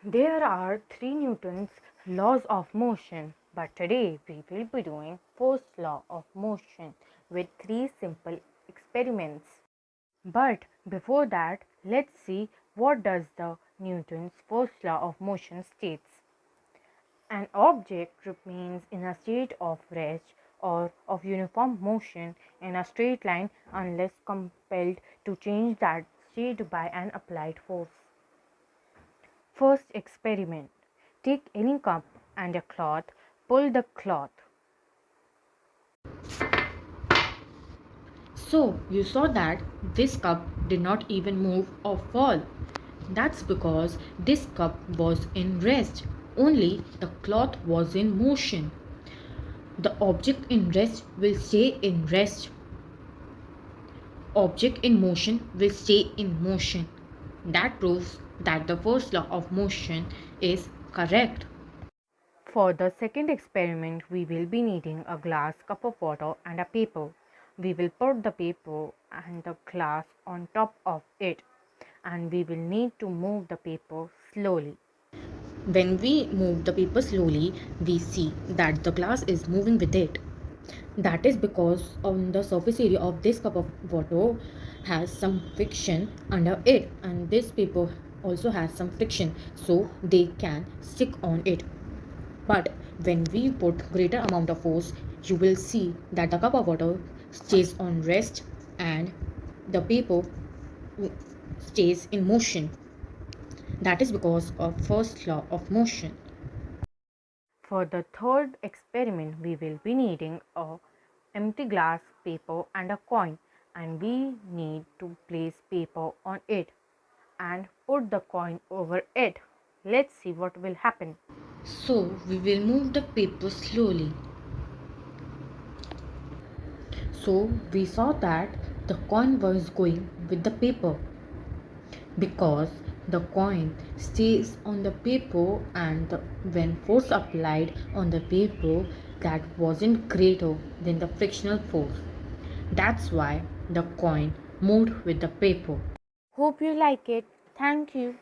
There are 3 Newton's laws of motion, but today we will be doing first law of motion with 3 simple experiments. But before that, let's see what does the Newton's first law of motion states. An object remains in a state of rest or of uniform motion in a straight line unless compelled to change that state by an applied force. First experiment. Take any cup and a cloth, pull the cloth. So you saw that this cup did not even move or fall. That's because this cup was in rest, only the cloth was in motion. The object in rest will stay in rest. Object in motion will stay in motion. That proves that the first law of motion is correct. For the second experiment, we will be needing a glass, cup of water, and a paper. We will put the paper and the glass on top of it, and we will need to move the paper slowly. When we move the paper slowly, we see that the glass is moving with it. That is because on the surface area of this cup of water has some friction under it, and this paper also has some friction, so they can stick on it. But when we put greater amount of force, you will see that the cup of water stays on rest and the paper stays in motion. That is because of first law of motion. For the third experiment, we will be needing a empty glass, paper, and a coin, and we need to place paper on it and put the coin over it. Let's see what will happen. So we will move the paper slowly. So we saw that the coin was going with the paper because the coin stays on the paper, and when force applied on the paper, that wasn't greater than the frictional force. That's why the coin moved with the paper. Hope you like it. Thank you.